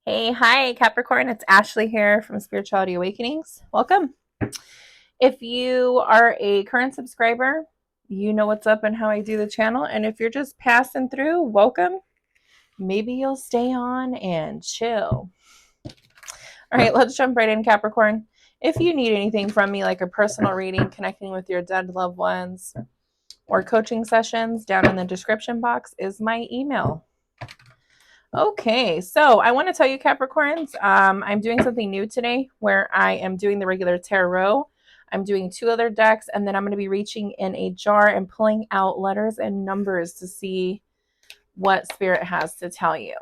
Hey, hi, Capricorn. It's Ashley here from Spirituality Awakenings. Welcome. If you are a current subscriber, you know what's up and how I do the channel. And if you're just passing through, welcome. Maybe you'll stay on and chill. All right, let's jump right in, Capricorn. If you need anything from me, like a personal reading, connecting with your dead loved ones, or coaching sessions, down in the description box is my email. Okay, so I want to tell you, Capricorns, I'm doing something new today where I am doing the regular tarot. I'm doing two other decks, and then I'm going to be reaching in a jar and pulling out letters and numbers to see what Spirit has to tell you.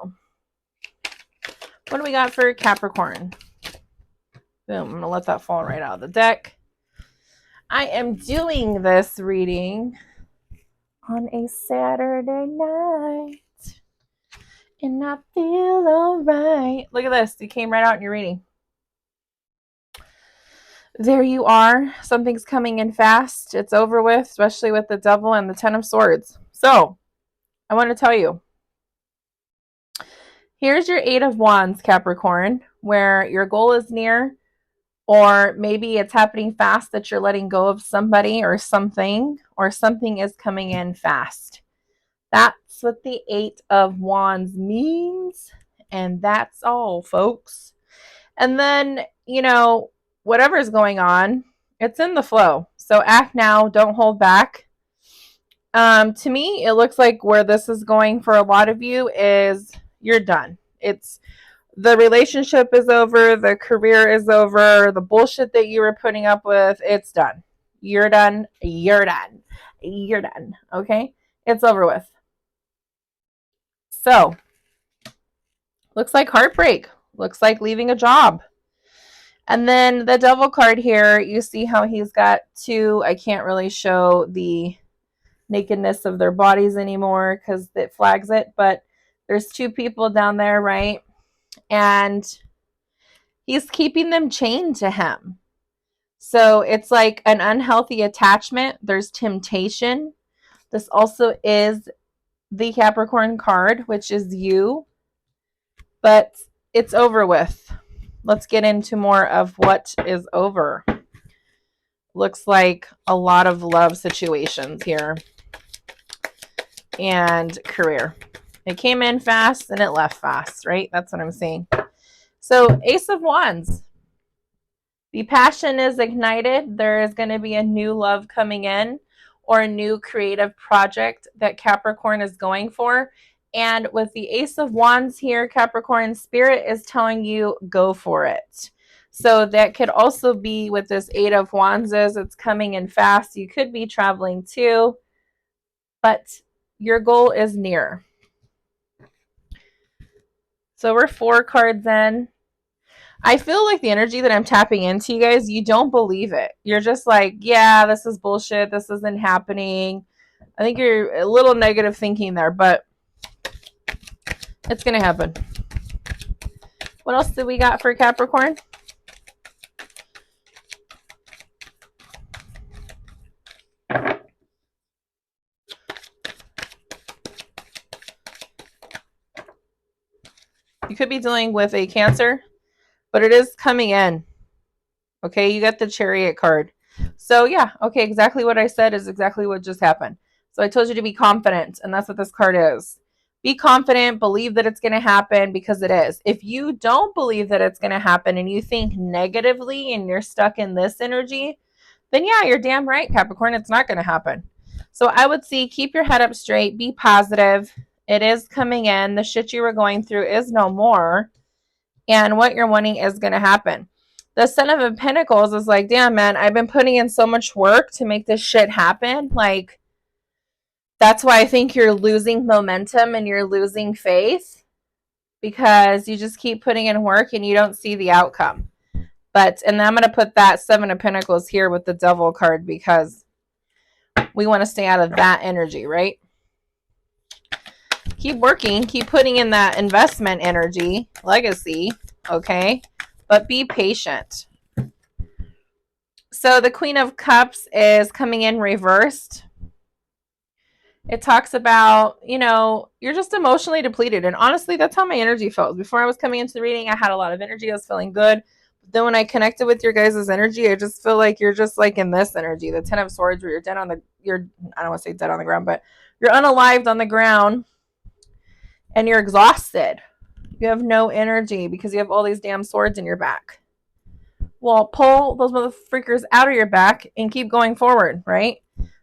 What do we got for Capricorn? Boom, I'm going to let that fall right out of the deck. I am doing this reading on a Saturday night. And I feel alright. Look at this. It came right out in your reading. There you are. Something's coming in fast. It's over with, especially with the Devil and the Ten of Swords. So, I want to tell you. Here's your Eight of Wands, Capricorn, where your goal is near, or maybe it's happening fast that you're letting go of somebody or something is coming in fast. That's what the Eight of Wands means. And that's all, folks. And then, whatever's going on, it's in the flow. So act now, don't hold back. To me, it looks like where this is going for a lot of you is you're done. It's the relationship is over, the career is over, the bullshit that you were putting up with, it's done. You're done. You're done. You're done. Okay? It's over with. So, looks like heartbreak. Looks like leaving a job. And then the Devil card here, you see how he's got two. I can't really show the nakedness of their bodies anymore because it flags it, but there's two people down there, right? And he's keeping them chained to him. So it's like an unhealthy attachment. There's temptation. This also is the Capricorn card, which is you, but it's over with. Let's get into more of what is over. Looks like a lot of love situations here and career. It came in fast and it left fast, right? That's what I'm saying. So, Ace of Wands. The passion is ignited. There is going to be a new love coming in or a new creative project that Capricorn is going for. And with the Ace of Wands here, Capricorn, Spirit is telling you go for it. So that could also be with this Eight of Wands is it's coming in fast. You could be traveling too, but your goal is near. So we're 4 cards in. I feel like the energy that I'm tapping into, you guys, you don't believe it. You're just like, yeah, this is bullshit. This isn't happening. I think you're a little negative thinking there, but it's going to happen. What else do we got for Capricorn? You could be dealing with a Cancer, but it is coming in. Okay, you got the Chariot card. So yeah, okay, exactly what I said is exactly what just happened. So I told you to be confident, and that's what this card is. Be confident, believe that it's going to happen because it is. If you don't believe that it's going to happen and you think negatively and you're stuck in this energy, then yeah, you're damn right, Capricorn, it's not going to happen. So I would see keep your head up straight, be positive. It is coming in. The shit you were going through is no more. And what you're wanting is going to happen. The Seven of Pentacles is like, damn, man, I've been putting in so much work to make this shit happen. Like, that's why I think you're losing momentum and you're losing faith because you just keep putting in work and you don't see the outcome. But, and I'm going to put that Seven of Pentacles here with the Devil card because we want to stay out of that energy, right? Keep working, keep putting in that investment energy, legacy, okay? But be patient. So the Queen of Cups is coming in reversed. It talks about, you're just emotionally depleted. And honestly, that's how my energy felt. Before I was coming into the reading, I had a lot of energy. I was feeling good. But then when I connected with your guys' energy, I just feel like you're just like in this energy, the Ten of Swords, where I don't want to say dead on the ground, but you're unalived on the ground and you're exhausted. You have no energy because you have all these damn swords in your back. Well, pull those motherfuckers out of your back and keep going forward, right?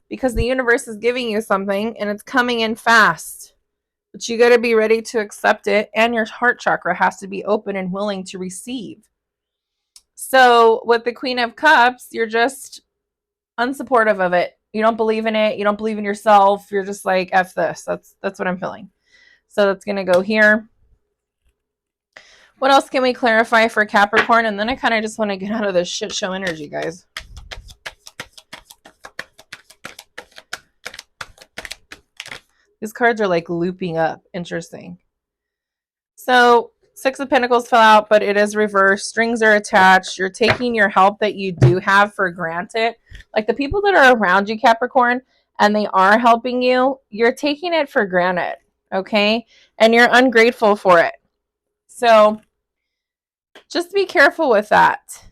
Because the universe is giving you something and it's coming in fast. But you got to be ready to accept it, and your heart chakra has to be open and willing to receive. So, with the Queen of Cups, you're just unsupportive of it. You don't believe in it. You don't believe in yourself. You're just like, F this. That's what I'm feeling. So, that's going to go here. What else can we clarify for Capricorn? And then I kind of just want to get out of this shit show energy, guys. These cards are like looping up. Interesting. So, Six of Pentacles fell out, but it is reversed. Strings are attached. You're taking your help that you do have for granted. Like the people that are around you, Capricorn, and they are helping you, you're taking it for granted, okay? And you're ungrateful for it. So, just be careful with that.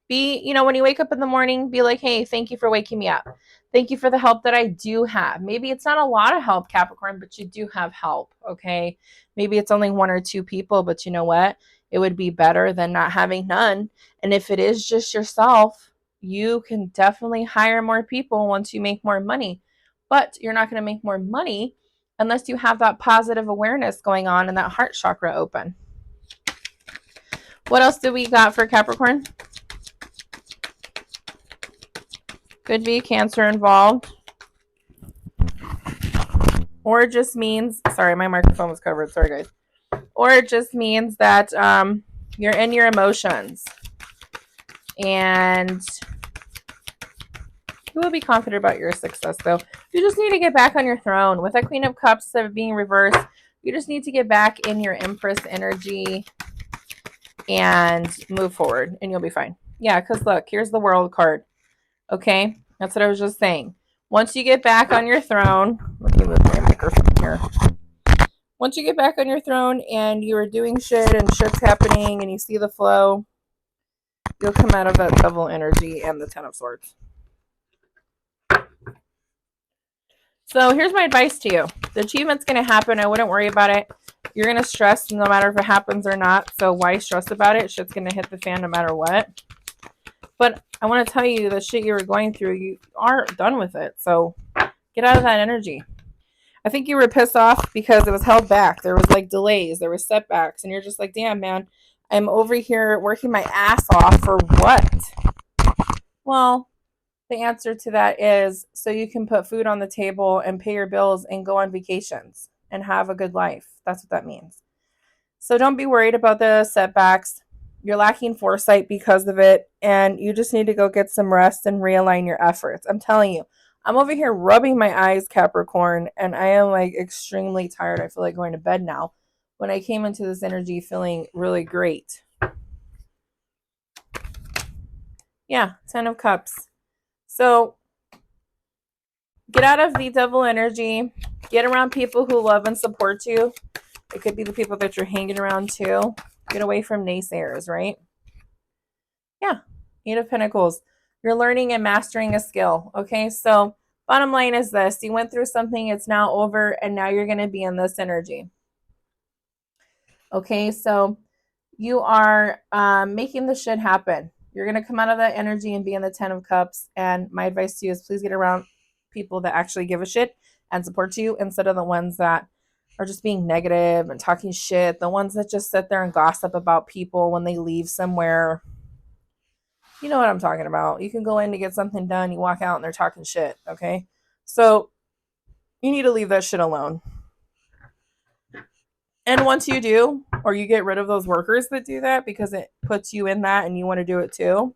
When you wake up in the morning, be like, hey, thank you for waking me up. Thank you for the help that I do have. Maybe it's not a lot of help, Capricorn, but you do have help, okay? Maybe it's only one or two people, but you know what? It would be better than not having none. And if it is just yourself, you can definitely hire more people once you make more money. But you're not going to make more money unless you have that positive awareness going on and that heart chakra open. What else do we got for Capricorn? Could be Cancer involved. Or it just means, sorry, my microphone was covered. Sorry, guys. Or it just means that you're in your emotions. And you will be confident about your success, though. You just need to get back on your throne. With that Queen of Cups being reversed, you just need to get back in your Empress energy and move forward, and you'll be fine. Yeah, because look, here's the World card. Okay? That's what I was just saying. Once you get back on your throne, let me move my microphone here. Once you get back on your throne and you're doing shit and shit's happening and you see the flow, you'll come out of that Devil energy and the Ten of Swords. So here's my advice to you. The achievement's going to happen. I wouldn't worry about it. You're going to stress no matter if it happens or not. So why stress about it? Shit's going to hit the fan no matter what. But I want to tell you the shit you were going through, you are done with it. So get out of that energy. I think you were pissed off because it was held back. There was like delays. There were setbacks. And you're just like, damn, man, I'm over here working my ass off for what? Well, the answer to that is so you can put food on the table and pay your bills and go on vacations and have a good life. That's what that means. So don't be worried about the setbacks. You're lacking foresight because of it, and you just need to go get some rest and realign your efforts. I'm telling you, I'm over here rubbing my eyes, Capricorn, and I am like extremely tired. I feel like going to bed now. When I came into this energy feeling really great. Yeah, 10 of Cups. So get out of the Devil energy. Get around people who love and support you. It could be the people that you're hanging around too. Get away from naysayers, right? Yeah. 8 of Pentacles. You're learning and mastering a skill. Okay, so bottom line is this. You went through something. It's now over, and now you're going to be in this energy. Okay, so you are making this shit happen. You're going to come out of that energy and be in the 10 of Cups. And my advice to you is please get around people that actually give a shit and support you instead of the ones that are just being negative and talking shit. The ones that just sit there and gossip about people when they leave somewhere. You know what I'm talking about. You can go in to get something done. You walk out and they're talking shit. Okay. So you need to leave that shit alone. And once you do, or you get rid of those workers that do that because it puts you in that and you want to do it too,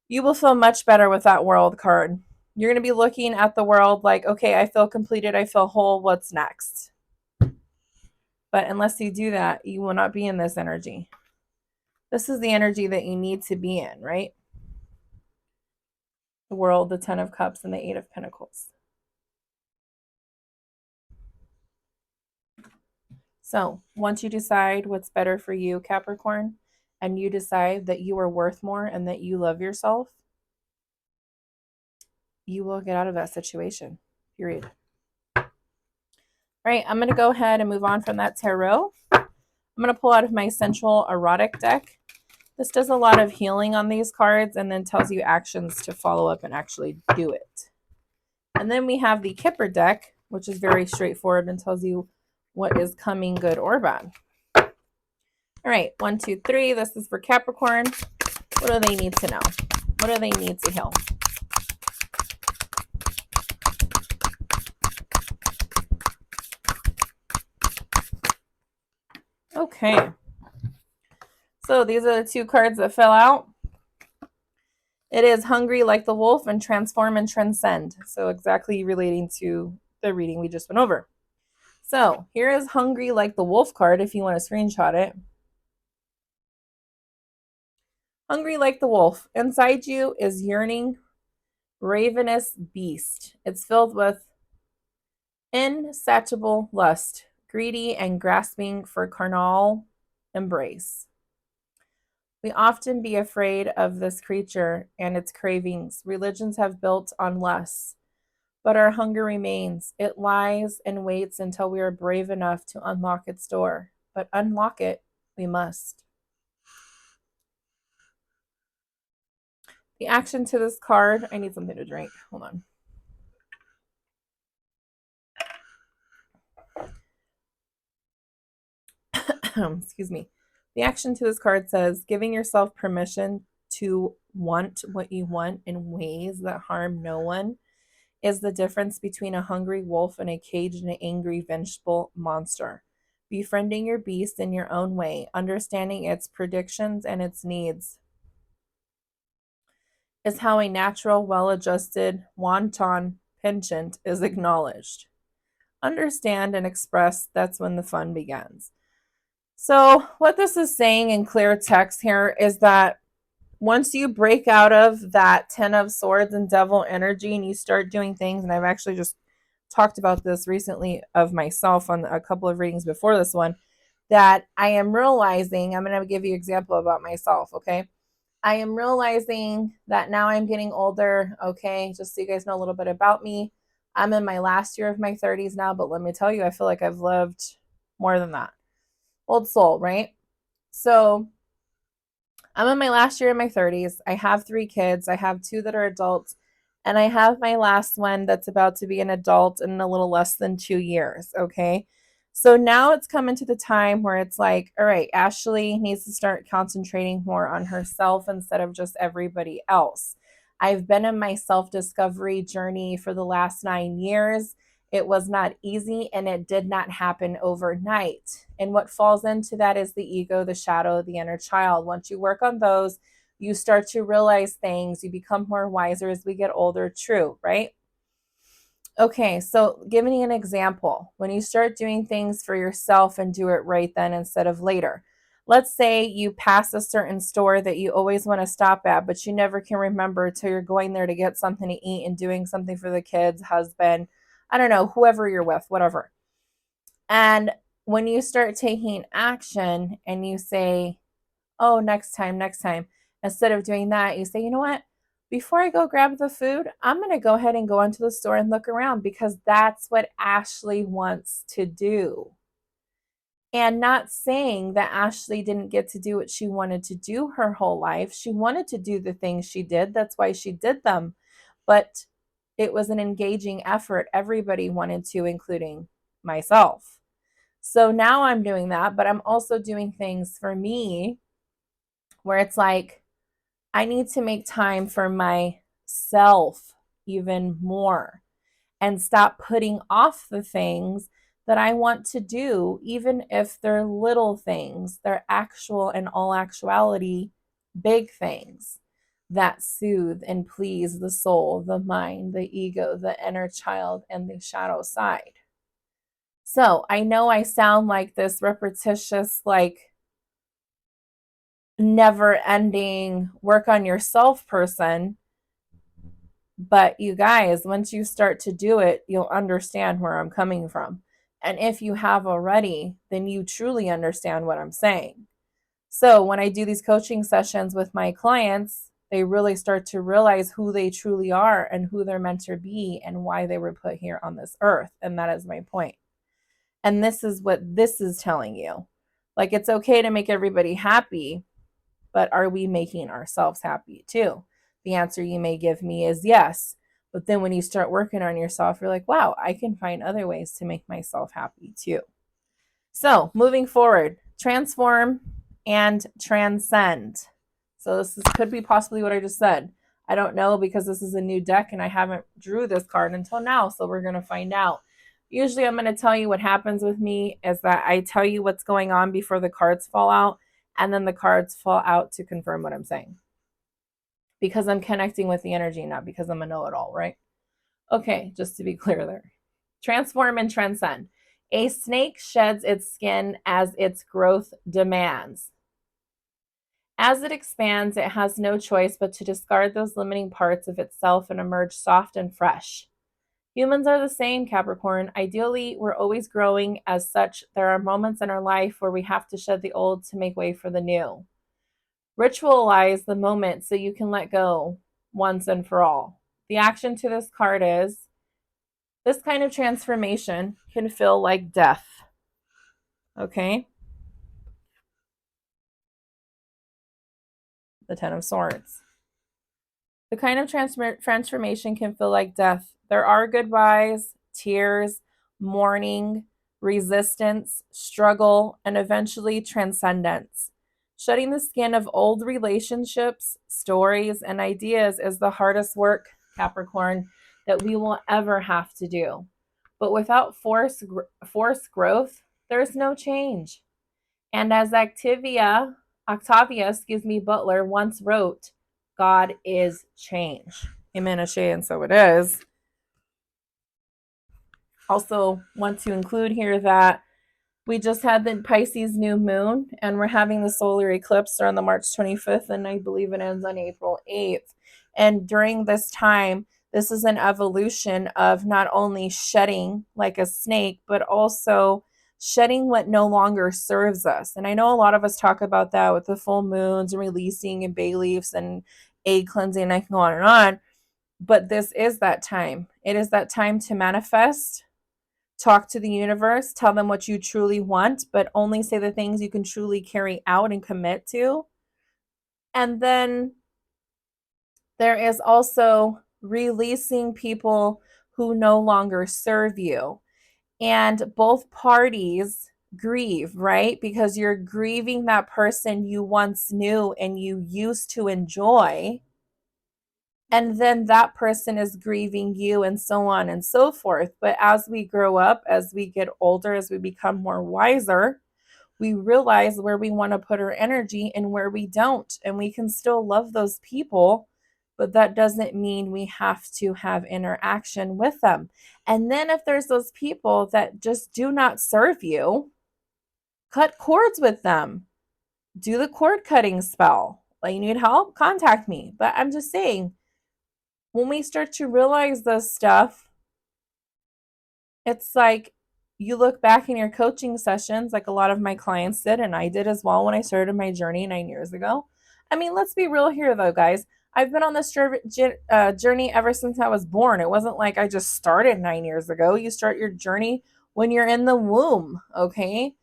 you will feel much better with that World card. You're going to be looking at the world like, okay, I feel completed. I feel whole. What's next? But unless you do that, you will not be in this energy. This is the energy that you need to be in, right? The World, the 10 of Cups, and the 8 of Pentacles. So once you decide what's better for you, Capricorn, and you decide that you are worth more and that you love yourself, you will get out of that situation, period. All right, I'm going to go ahead and move on from that tarot. I'm going to pull out of my Sensual Erotic deck. This does a lot of healing on these cards and then tells you actions to follow up and actually do it. And then we have the Kipper deck, which is very straightforward and tells you what is coming, good or bad. All right, 1, 2, 3. This is for Capricorn. What do they need to know? What do they need to heal? Okay. So these are the two cards that fell out. It is Hungry Like the Wolf and Transform and Transcend. So exactly relating to the reading we just went over. So here is Hungry Like the Wolf card if you want to screenshot it. Hungry like the wolf. Inside you is yearning, ravenous beast. It's filled with insatiable lust, greedy and grasping for carnal embrace. We often be afraid of this creature and its cravings. Religions have built on lust, but our hunger remains. It lies and waits until we are brave enough to unlock its door. But unlock it, we must. The action to this card, I need something to drink. Hold on. Excuse me. The action to this card says giving yourself permission to want what you want in ways that harm no one is the difference between a hungry wolf and a caged and angry, vengeful monster. Befriending your beast in your own way, understanding its predictions and its needs, is how a natural, well-adjusted wonton penchant is acknowledged. Understand and express, that's when the fun begins. So what this is saying in clear text here is that once you break out of that 10 of swords and devil energy and you start doing things, and I've actually just talked about this recently of myself on a couple of readings before this one, that I am realizing, I'm going to give you an example about myself, okay? I am realizing that now I'm getting older, okay? Just so you guys know a little bit about me. I'm in my last year of my 30s now, but let me tell you, I feel like I've lived more than that. Old soul, right? So I'm in my last year in my 30s. I have 3 kids. I have 2 that are adults, and I have my last one that's about to be an adult in a little less than 2 years, okay? So now it's coming to the time where it's like, all right, Ashley needs to start concentrating more on herself instead of just everybody else. I've been in my self-discovery journey for the last 9 years. It was not easy and it did not happen overnight. And what falls into that is the ego, the shadow, the inner child. Once you work on those, you start to realize things. You become more wiser as we get older. True, right? Okay, so giving you an example, when you start doing things for yourself and do it right then instead of later. Let's say you pass a certain store that you always want to stop at, but you never can remember till you're going there to get something to eat and doing something for the kids, husband, I don't know, whoever you're with, whatever. And when you start taking action and you say, oh, next time, instead of doing that, you say, you know what? Before I go grab the food, I'm going to go ahead and go into the store and look around because that's what Ashley wants to do. And not saying that Ashley didn't get to do what she wanted to do her whole life. She wanted to do the things she did. That's why she did them. But it was an engaging effort. Everybody wanted to, including myself. So now I'm doing that, but I'm also doing things for me where it's like, I need to make time for myself even more and stop putting off the things that I want to do, even if they're little things. They're actual, in all actuality, big things that soothe and please the soul, the mind, the ego, the inner child, and the shadow side. So I know I sound like this repetitious, like never ending work on yourself person. But you guys, once you start to do it, you'll understand where I'm coming from. And if you have already, then you truly understand what I'm saying. So when I do these coaching sessions with my clients, they really start to realize who they truly are and who they're meant to be and why they were put here on this earth. And that is my point. And this is what this is telling you. Like, it's okay to make everybody happy, but are we making ourselves happy too? The answer you may give me is yes. But then when you start working on yourself, you're like, wow, I can find other ways to make myself happy too. So moving forward, transform and transcend. So could be possibly what I just said. I don't know, because this is a new deck and I haven't drew this card until now. So we're going to find out. Usually I'm going to tell you what happens with me is that I tell you what's going on before the cards fall out. And then the cards fall out to confirm what I'm saying. Because I'm connecting with the energy, not because I'm a know-it-all, right? Okay, just to be clear there. Transform and transcend. A snake sheds its skin as its growth demands. As it expands, it has no choice but to discard those limiting parts of itself and emerge soft and fresh. Humans are the same, Capricorn. Ideally, we're always growing. As such, there are moments in our life where we have to shed the old to make way for the new. Ritualize the moment so you can let go once and for all. The action to this card is, this kind of transformation can feel like death. Okay? The Ten of Swords. The kind of transformation can feel like death. There are goodbyes, tears, mourning, resistance, struggle, and eventually transcendence. Shedding the skin of old relationships, stories, and ideas is the hardest work, Capricorn, that we will ever have to do. But without forced growth, there's no change. And as Octavia Butler once wrote, God is change. Amen, Ashe, and so it is. Also want to include here that we just had the Pisces new moon, and we're having the solar eclipse on the March 25th, and I believe it ends on April 8th. And during this time, this is an evolution of not only shedding like a snake, but also shedding what no longer serves us. And I know a lot of us talk about that with the full moons and releasing and bay leaves and egg cleansing, and I can go on and on. But this is that time. It is that time to manifest. Talk to the universe, tell them what you truly want, but only say the things you can truly carry out and commit to. And then there is also releasing people who no longer serve you. And both parties grieve, right? Because you're grieving that person you once knew and you used to enjoy. And then that person is grieving you, and so on and so forth. But as we grow up, as we get older, as we become more wiser, we realize where we want to put our energy and where we don't. And we can still love those people, but that doesn't mean we have to have interaction with them. And then if there's those people that just do not serve you, cut cords with them. Do the cord cutting spell. Like, you need help? Contact me. But I'm just saying, when we start to realize this stuff, it's like you look back in your coaching sessions, like a lot of my clients did, and I did as well when I started my journey 9 years ago. I mean, let's be real here, though, guys. I've been on this journey ever since I was born. It wasn't like I just started 9 years ago. You start your journey when you're in the womb, okay?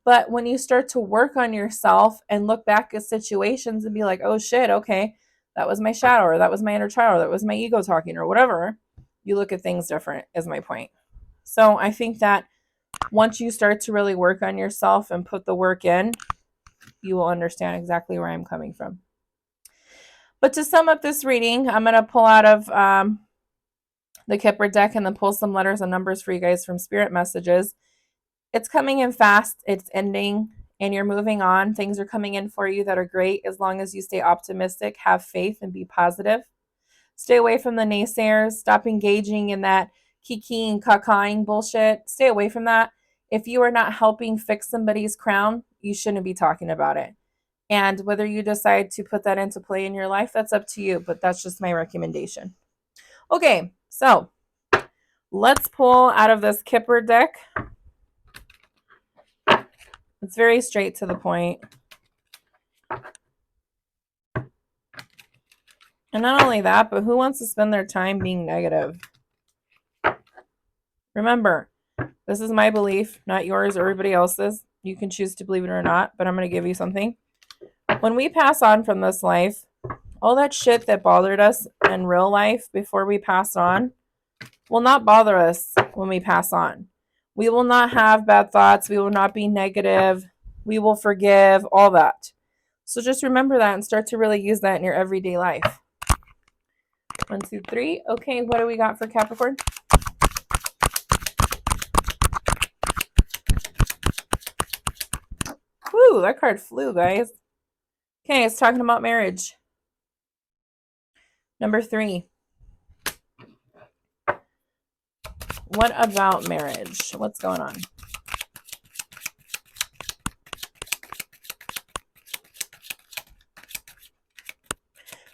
But when you start to work on yourself and look back at situations and be like, oh shit, okay, that was my shadow, or that was my inner child, or that was my ego talking, or whatever, you look at things different, is my point. So I think that once you start to really work on yourself and put the work in, you will understand exactly where I'm coming from. But to sum up this reading, I'm going to pull out of the Kipper deck and then pull some letters and numbers for you guys from Spirit Messages. It's coming in fast. It's ending and you're moving on. Things are coming in for you that are great as long as you stay optimistic, have faith, and be positive. Stay away from the naysayers. Stop engaging in that kiki and cacaing bullshit. Stay away from that. If you are not helping fix somebody's crown, you shouldn't be talking about it. And whether you decide to put that into play in your life, that's up to you, but that's just my recommendation. Okay, so Let's pull out of this Kipper deck. It's very straight to the point. And not only that, but who wants to spend their time being negative? Remember, this is my belief, not yours or everybody else's. You can choose to believe it or not, but I'm going to give you something. When we pass on from this life, all that shit that bothered us in real life before we pass on will not bother us when we pass on. We will not have bad thoughts. We will not be negative. We will forgive, all that. So just remember that and start to really use that in your everyday life. 1, 2, 3. Okay, what do we got for Capricorn? Woo, that card flew, guys. Okay, it's talking about marriage. Number 3. What about marriage? What's going on?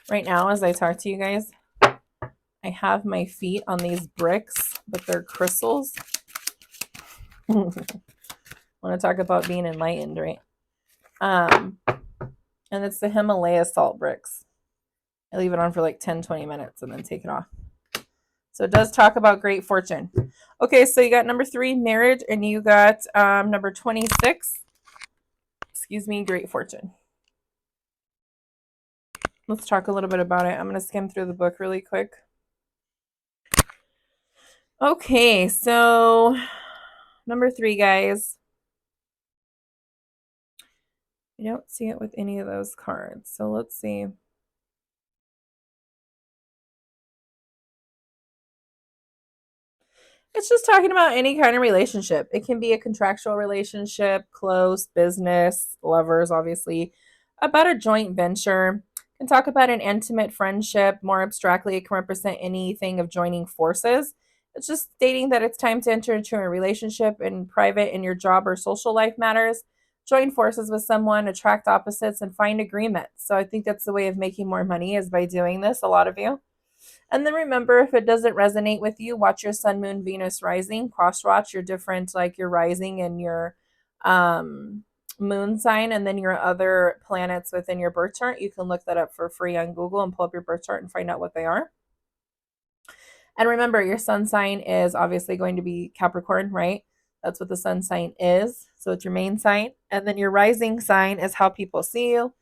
Right now, as I talk to you guys, I have my feet on these bricks, but they're crystals. I want to talk about being enlightened, right? And it's the Himalaya salt bricks. I leave it on for like 10-20 minutes and then take it off. So it does talk about great fortune. Okay, so you got number 3, marriage, and you got number 26, excuse me, great fortune. Let's talk a little bit about it. I'm going to skim through the book really quick. Okay, so number 3, guys. I don't see it with any of those cards. So let's see. It's just talking about any kind of relationship. It can be a contractual relationship, close, business, lovers, obviously, about a joint venture. It can talk about an intimate friendship. More abstractly, it can represent anything of joining forces. It's just stating that it's time to enter into a relationship in private, in your job or social life matters. Join forces with someone, attract opposites, and find agreement. So I think that's the way of making more money is by doing this, a lot of you. And then remember, if it doesn't resonate with you, watch your sun, moon, Venus rising, cross watch your different, like your rising and your moon sign, and then your other planets within your birth chart. You can look that up for free on Google and pull up your birth chart and find out what they are. And remember, your sun sign is obviously going to be Capricorn, right? That's what the sun sign is. So it's your main sign. And then your rising sign is how people see you.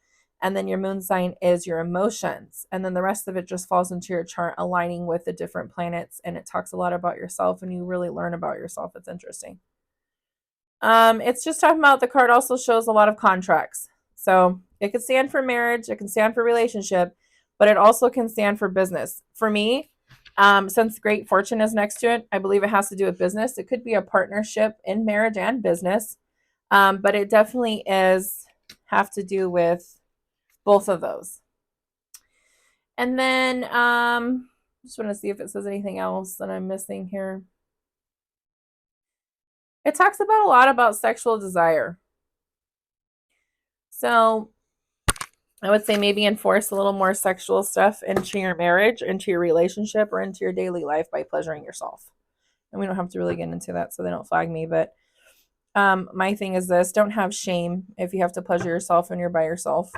And then your moon sign is your emotions. And then the rest of it just falls into your chart aligning with the different planets. And it talks a lot about yourself and you really learn about yourself. It's interesting. It's just talking about the card also shows a lot of contracts. So it could stand for marriage, it can stand for relationship, but it also can stand for business. For me, since great fortune is next to it, I believe it has to do with business. It could be a partnership in marriage and business, but it definitely is have to do with both of those. And then just want to see if it says anything else that I'm missing here. It talks about a lot about sexual desire. So I would say maybe enforce a little more sexual stuff into your marriage, into your relationship, or into your daily life by pleasuring yourself. And we don't have to really get into that so they don't flag me. But my thing is this: don't have shame if you have to pleasure yourself when you're by yourself.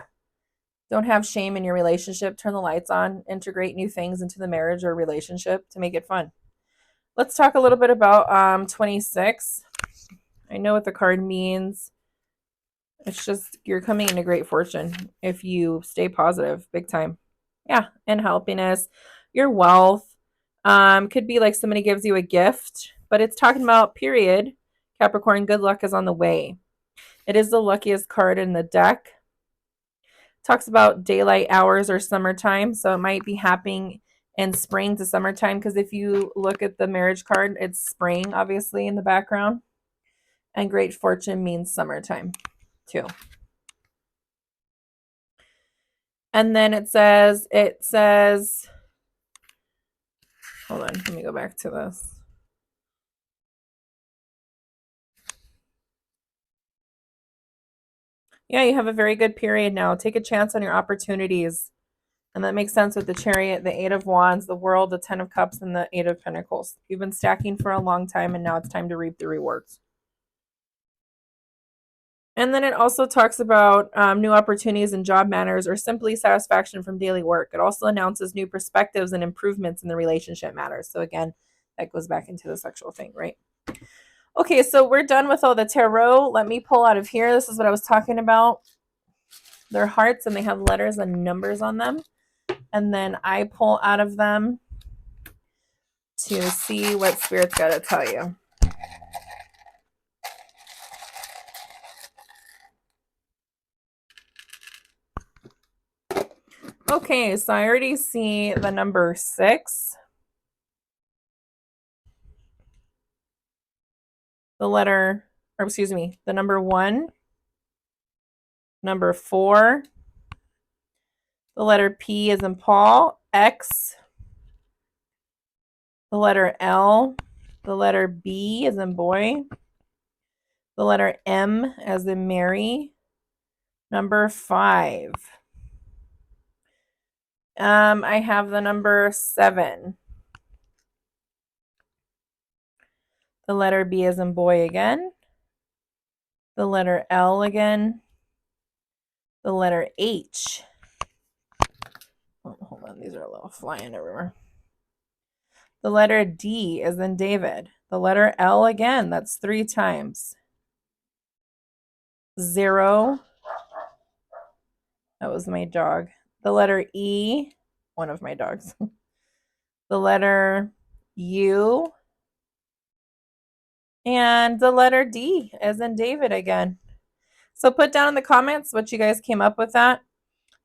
Don't have shame in your relationship. Turn the lights on. Integrate new things into the marriage or relationship to make it fun. Let's talk a little bit about 26. I know what the card means. It's just you're coming into great fortune if you stay positive, big time. Yeah, and happiness, your wealth. Could be like somebody gives you a gift, but it's talking about period. Capricorn, good luck is on the way. It is the luckiest card in the deck. Talks about daylight hours or summertime, so it might be happening in spring to summertime because if you look at the marriage card, it's spring obviously in the background, and great fortune means summertime too. And then it says, hold on, let me go back to this. Yeah, you have a very good period now. Take a chance on your opportunities. And that makes sense with the Chariot, the Eight of Wands, the World, the Ten of Cups, and the Eight of Pentacles. You've been stacking for a long time, and now it's time to reap the rewards. And then it also talks about new opportunities in job matters or simply satisfaction from daily work. It also announces new perspectives and improvements in the relationship matters. So again, that goes back into the sexual thing, right? Okay, so we're done with all the tarot. Let me pull out of here. This is what I was talking about. They're hearts and they have letters and numbers on them. And then I pull out of them to see what Spirit's got to tell you. Okay, so I already see the number 6. The number 1. Number 4. The letter P as in Paul. X. The letter L. The letter B as in boy. The letter M as in Mary. Number 5. I have the number 7. The letter B as in boy again. The letter L again. The letter H. Oh, hold on, these are a little flying everywhere. The letter D as in David. The letter L again, that's 3 times. 0. That was my dog. The letter E, one of my dogs. The letter U. And the letter D as in David again. So put down in the comments what you guys came up with that.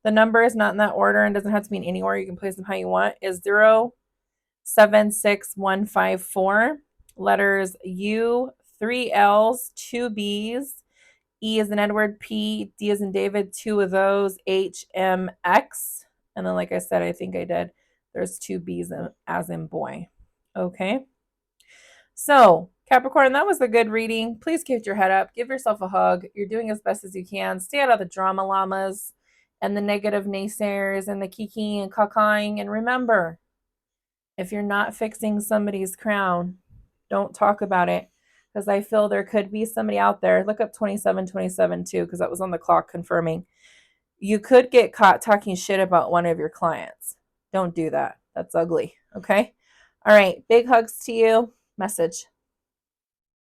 The number is not in that order and doesn't have to be in any order. You can place them how you want. Is 076154. Letters U, 3 L's, 2 B's, E as in Edward, P, D as in David, 2 of those, H, M, X. And then, like I said, I think I did. There's 2 B's as in boy. Okay. So, Capricorn, that was a good reading. Please keep your head up. Give yourself a hug. You're doing as best as you can. Stay out of the drama llamas and the negative naysayers and the kiki and cacaing. And remember, if you're not fixing somebody's crown, don't talk about it, because I feel there could be somebody out there. Look up 2727 too, because that was on the clock confirming. You could get caught talking shit about one of your clients. Don't do that. That's ugly. Okay? All right. Big hugs to you. Message.